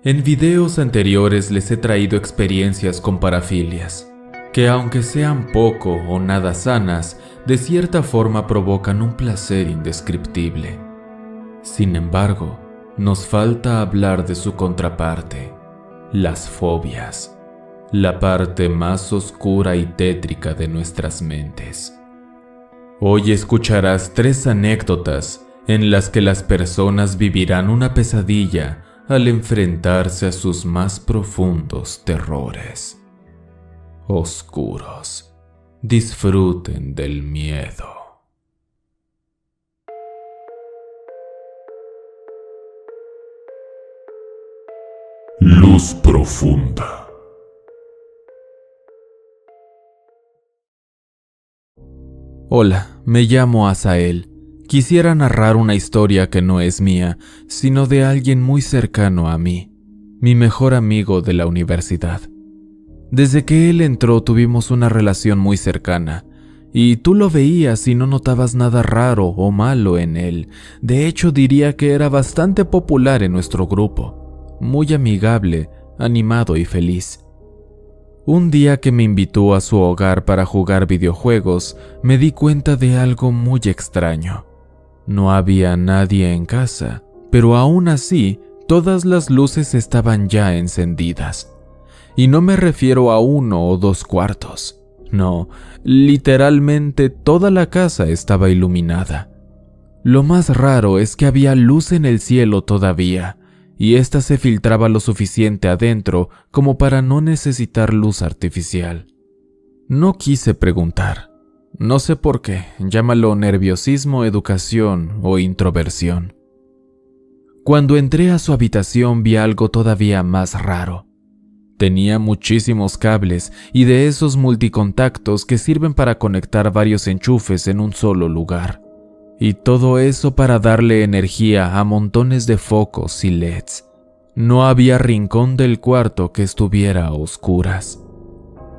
En videos anteriores les he traído experiencias con parafilias, que aunque sean poco o nada sanas, de cierta forma provocan un placer indescriptible. Sin embargo, nos falta hablar de su contraparte, las fobias, la parte más oscura y tétrica de nuestras mentes. Hoy escucharás 3 anécdotas en las que las personas vivirán una pesadilla al enfrentarse a sus más profundos terrores. Oscuros. Disfruten del miedo. Luz profunda. Hola, me llamo Asael. Quisiera narrar una historia que no es mía, sino de alguien muy cercano a mí, mi mejor amigo de la universidad. Desde que él entró tuvimos una relación muy cercana, y tú lo veías y no notabas nada raro o malo en él. De hecho, diría que era bastante popular en nuestro grupo, muy amigable, animado y feliz. Un día que me invitó a su hogar para jugar videojuegos, me di cuenta de algo muy extraño. No había nadie en casa, pero aún así, todas las luces estaban ya encendidas. Y no me refiero a 1 o 2 cuartos. No, literalmente toda la casa estaba iluminada. Lo más raro es que había luz en el cielo todavía, y ésta se filtraba lo suficiente adentro como para no necesitar luz artificial. No quise preguntar. No sé por qué, llámalo nerviosismo, educación o introversión. Cuando entré a su habitación vi algo todavía más raro. Tenía muchísimos cables y de esos multicontactos que sirven para conectar varios enchufes en un solo lugar. Y todo eso para darle energía a montones de focos y LEDs. No había rincón del cuarto que estuviera a oscuras.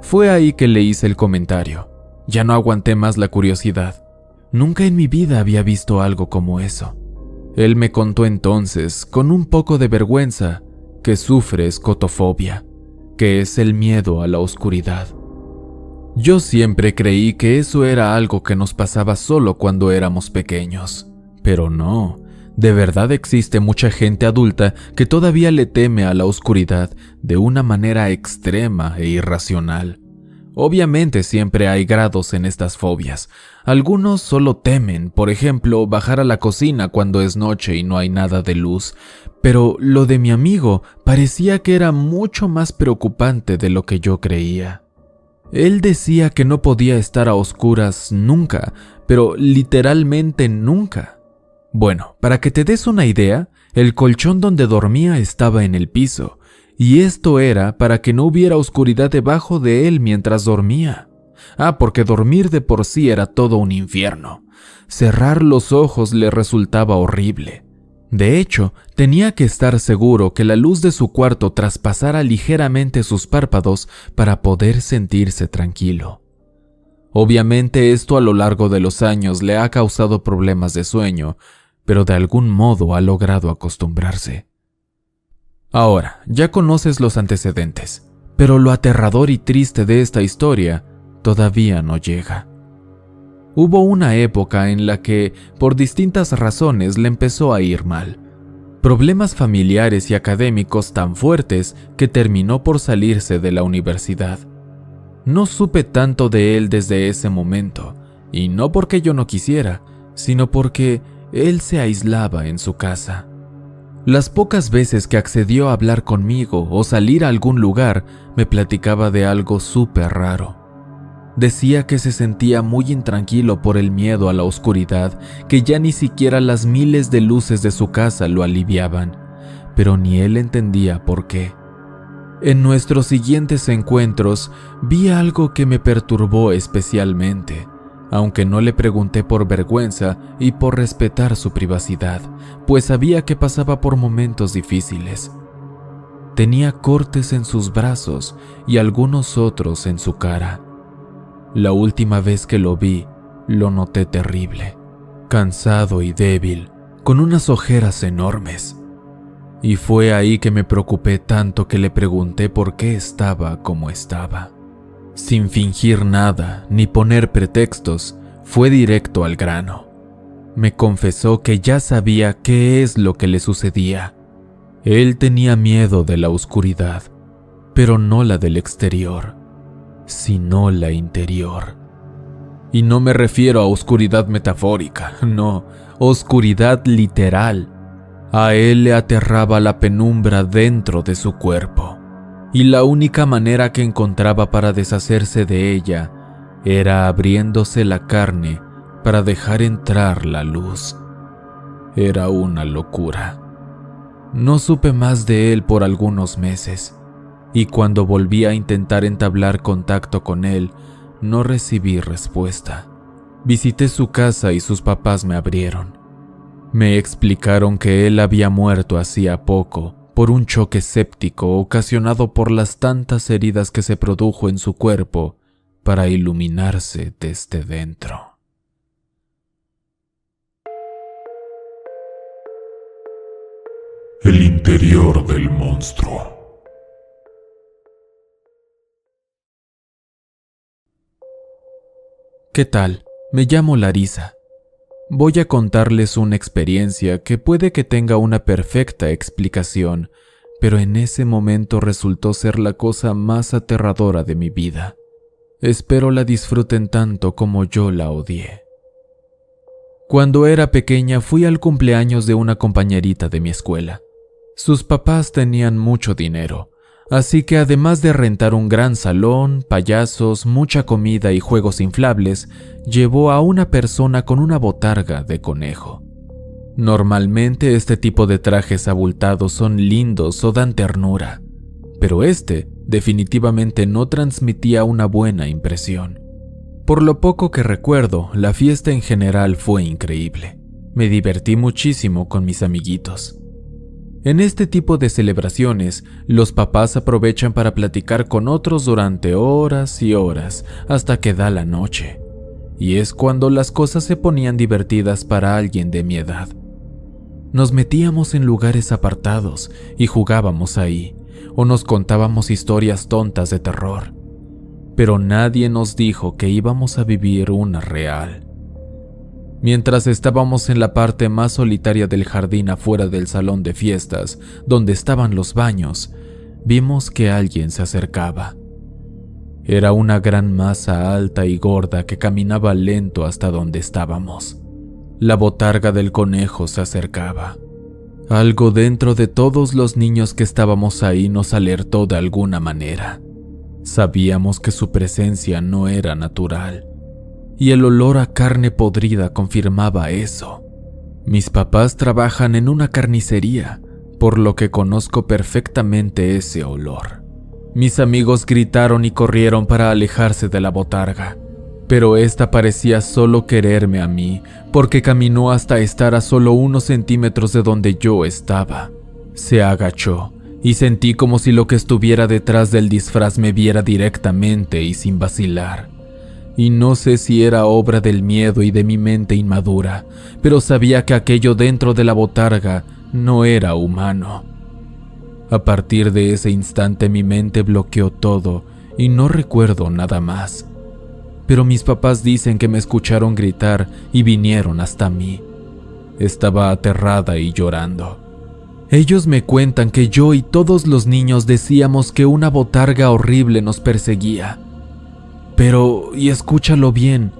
Fue ahí que le hice el comentario. Ya no aguanté más la curiosidad. Nunca en mi vida había visto algo como eso. Él me contó entonces, con un poco de vergüenza, que sufre escotofobia, que es el miedo a la oscuridad. Yo siempre creí que eso era algo que nos pasaba solo cuando éramos pequeños, pero no, de verdad existe mucha gente adulta que todavía le teme a la oscuridad de una manera extrema e irracional. Obviamente siempre hay grados en estas fobias. Algunos solo temen, por ejemplo, bajar a la cocina cuando es noche y no hay nada de luz, pero lo de mi amigo parecía que era mucho más preocupante de lo que yo creía. Él decía que no podía estar a oscuras nunca, pero literalmente nunca. Bueno, para que te des una idea, el colchón donde dormía estaba en el piso, y esto era para que no hubiera oscuridad debajo de él mientras dormía. Porque dormir de por sí era todo un infierno. Cerrar los ojos le resultaba horrible. De hecho, tenía que estar seguro que la luz de su cuarto traspasara ligeramente sus párpados para poder sentirse tranquilo. Obviamente esto a lo largo de los años le ha causado problemas de sueño, pero de algún modo ha logrado acostumbrarse. Ahora, ya conoces los antecedentes, pero lo aterrador y triste de esta historia todavía no llega. Hubo una época en la que, por distintas razones, le empezó a ir mal. Problemas familiares y académicos tan fuertes que terminó por salirse de la universidad. No supe tanto de él desde ese momento, y no porque yo no quisiera, sino porque él se aislaba en su casa. Las pocas veces que accedió a hablar conmigo o salir a algún lugar, me platicaba de algo súper raro. Decía que se sentía muy intranquilo por el miedo a la oscuridad, que ya ni siquiera las miles de luces de su casa lo aliviaban, pero ni él entendía por qué. En nuestros siguientes encuentros vi algo que me perturbó especialmente, aunque no le pregunté por vergüenza y por respetar su privacidad, pues sabía que pasaba por momentos difíciles. Tenía cortes en sus brazos y algunos otros en su cara. La última vez que lo vi, lo noté terrible, cansado y débil, con unas ojeras enormes. Y fue ahí que me preocupé tanto que le pregunté por qué estaba como estaba. Sin fingir nada ni poner pretextos, fue directo al grano. Me confesó que ya sabía qué es lo que le sucedía. Él tenía miedo de la oscuridad, pero no la del exterior, sino la interior. Y no me refiero a oscuridad metafórica, no, oscuridad literal. A él le aterraba la penumbra dentro de su cuerpo, y la única manera que encontraba para deshacerse de ella era abriéndose la carne para dejar entrar la luz. Era una locura. No supe más de él por algunos meses, y cuando volví a intentar entablar contacto con él, no recibí respuesta. Visité su casa y sus papás me abrieron. Me explicaron que él había muerto hacía poco por un choque séptico ocasionado por las tantas heridas que se produjo en su cuerpo para iluminarse desde dentro. El interior del monstruo. ¿Qué tal? Me llamo Larisa. Voy a contarles una experiencia que puede que tenga una perfecta explicación, pero en ese momento resultó ser la cosa más aterradora de mi vida. Espero la disfruten tanto como yo la odié. Cuando era pequeña fui al cumpleaños de una compañerita de mi escuela. Sus papás tenían mucho dinero, así que además de rentar un gran salón, payasos, mucha comida y juegos inflables, llevó a una persona con una botarga de conejo. Normalmente este tipo de trajes abultados son lindos o dan ternura, pero este definitivamente no transmitía una buena impresión. Por lo poco que recuerdo, la fiesta en general fue increíble. Me divertí muchísimo con mis amiguitos. En este tipo de celebraciones, los papás aprovechan para platicar con otros durante horas y horas hasta que da la noche. Y es cuando las cosas se ponían divertidas para alguien de mi edad. Nos metíamos en lugares apartados y jugábamos ahí, o nos contábamos historias tontas de terror. Pero nadie nos dijo que íbamos a vivir una real. Mientras estábamos en la parte más solitaria del jardín afuera del salón de fiestas, donde estaban los baños, vimos que alguien se acercaba. Era una gran masa alta y gorda que caminaba lento hasta donde estábamos. La botarga del conejo se acercaba. Algo dentro de todos los niños que estábamos ahí nos alertó de alguna manera. Sabíamos que su presencia no era natural. Y el olor a carne podrida confirmaba eso. Mis papás trabajan en una carnicería, por lo que conozco perfectamente ese olor. Mis amigos gritaron y corrieron para alejarse de la botarga, pero esta parecía solo quererme a mí, porque caminó hasta estar a solo unos centímetros de donde yo estaba. Se agachó y sentí como si lo que estuviera detrás del disfraz me viera directamente y sin vacilar. Y no sé si era obra del miedo y de mi mente inmadura, pero sabía que aquello dentro de la botarga no era humano. A partir de ese instante mi mente bloqueó todo y no recuerdo nada más. Pero mis papás dicen que me escucharon gritar y vinieron hasta mí. Estaba aterrada y llorando. Ellos me cuentan que yo y todos los niños decíamos que una botarga horrible nos perseguía. Pero, y escúchalo bien,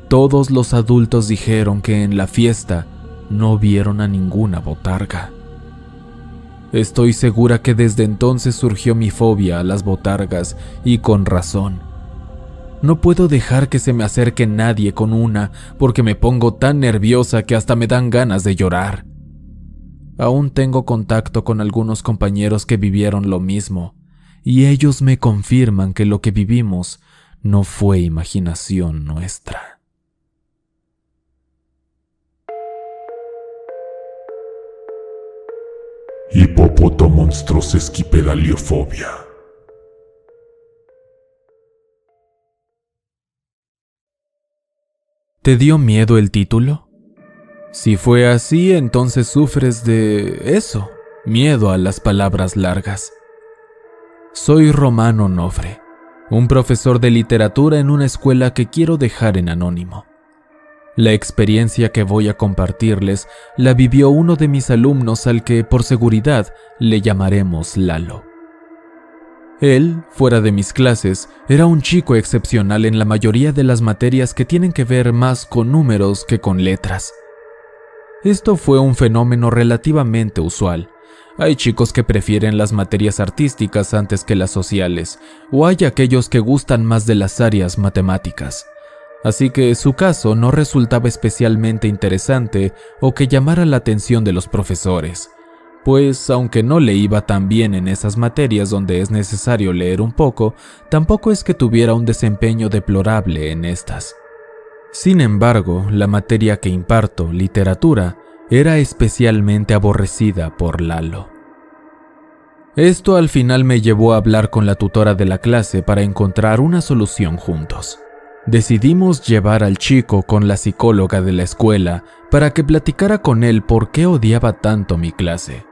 todos los adultos dijeron que en la fiesta no vieron a ninguna botarga. Estoy segura que desde entonces surgió mi fobia a las botargas y con razón. No puedo dejar que se me acerque nadie con una porque me pongo tan nerviosa que hasta me dan ganas de llorar. Aún tengo contacto con algunos compañeros que vivieron lo mismo y ellos me confirman que lo que vivimos no fue imaginación nuestra. Hipopotomonstrosesquipedaliofobia. ¿Te dio miedo el título? Si fue así, entonces sufres de eso, miedo a las palabras largas. Soy Romano Onofre, un profesor de literatura en una escuela que quiero dejar en anónimo. La experiencia que voy a compartirles la vivió uno de mis alumnos al que, por seguridad, le llamaremos Lalo. Él, fuera de mis clases, era un chico excepcional en la mayoría de las materias que tienen que ver más con números que con letras. Esto fue un fenómeno relativamente usual. Hay chicos que prefieren las materias artísticas antes que las sociales, o hay aquellos que gustan más de las áreas matemáticas. Así que su caso no resultaba especialmente interesante o que llamara la atención de los profesores, pues aunque no le iba tan bien en esas materias donde es necesario leer un poco, tampoco es que tuviera un desempeño deplorable en estas. Sin embargo, la materia que imparto, literatura, era especialmente aborrecida por Lalo. Esto al final me llevó a hablar con la tutora de la clase para encontrar una solución juntos. Decidimos llevar al chico con la psicóloga de la escuela para que platicara con él por qué odiaba tanto mi clase.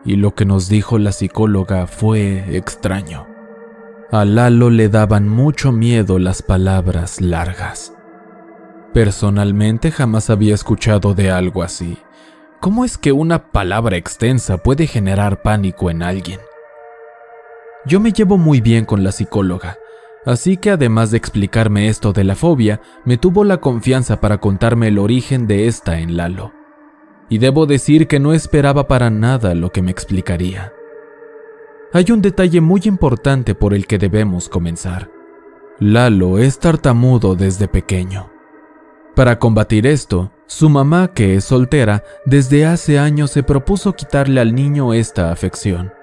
Y lo que nos dijo la psicóloga fue extraño. A Lalo le daban mucho miedo las palabras largas. Personalmente jamás había escuchado de algo así. ¿Cómo es que una palabra extensa puede generar pánico en alguien? Yo me llevo muy bien con la psicóloga, así que además de explicarme esto de la fobia, me tuvo la confianza para contarme el origen de esta en Lalo. Y debo decir que no esperaba para nada lo que me explicaría. Hay un detalle muy importante por el que debemos comenzar. Lalo es tartamudo desde pequeño. Para combatir esto, su mamá, que es soltera, desde hace años se propuso quitarle al niño esta afección.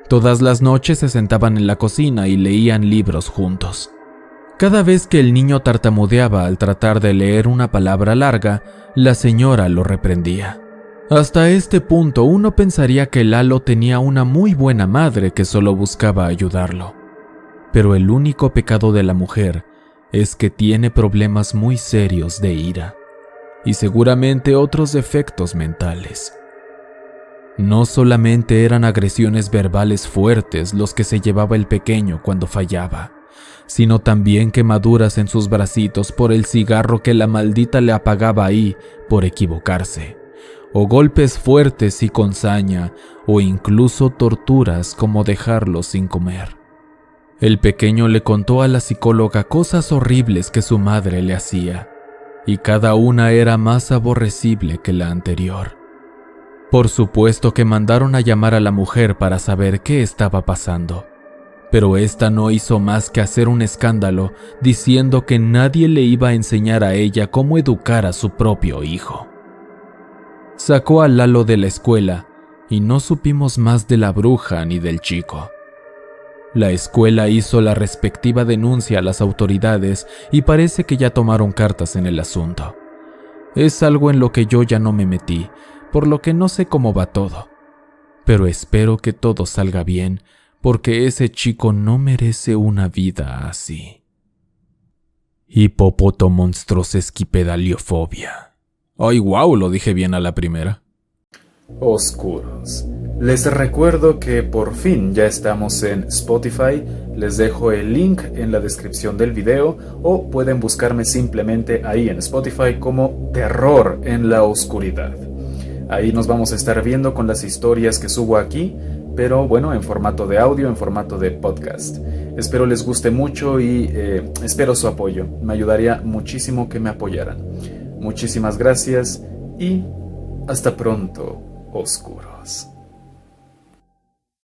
Todas las noches se sentaban en la cocina y leían libros juntos. Cada vez que el niño tartamudeaba al tratar de leer una palabra larga, la señora lo reprendía. Hasta este punto uno pensaría que Lalo tenía una muy buena madre que solo buscaba ayudarlo. Pero el único pecado de la mujer es que tiene problemas muy serios de ira y seguramente otros defectos mentales. No solamente eran agresiones verbales fuertes los que se llevaba el pequeño cuando fallaba, sino también quemaduras en sus bracitos por el cigarro que la maldita le apagaba ahí por equivocarse, o golpes fuertes y con saña, o incluso torturas como dejarlo sin comer. El pequeño le contó a la psicóloga cosas horribles que su madre le hacía, y cada una era más aborrecible que la anterior. Por supuesto que mandaron a llamar a la mujer para saber qué estaba pasando, pero esta no hizo más que hacer un escándalo diciendo que nadie le iba a enseñar a ella cómo educar a su propio hijo. Sacó a Lalo de la escuela y no supimos más de la bruja ni del chico. La escuela hizo la respectiva denuncia a las autoridades y parece que ya tomaron cartas en el asunto. Es algo en lo que yo ya no me metí, por lo que no sé cómo va todo. Pero espero que todo salga bien, porque ese chico no merece una vida así. Hipopotomonstrosesquipedaliofobia. ¡Ay, wow! Lo dije bien a la primera. Oscuros. Les recuerdo que por fin ya estamos en Spotify. Les dejo el link en la descripción del video o pueden buscarme simplemente ahí en Spotify como Terror en la Oscuridad. Ahí nos vamos a estar viendo con las historias que subo aquí, pero bueno, en formato de audio, en formato de podcast. Espero les guste mucho y espero su apoyo. Me ayudaría muchísimo que me apoyaran. Muchísimas gracias y hasta pronto, oscuros.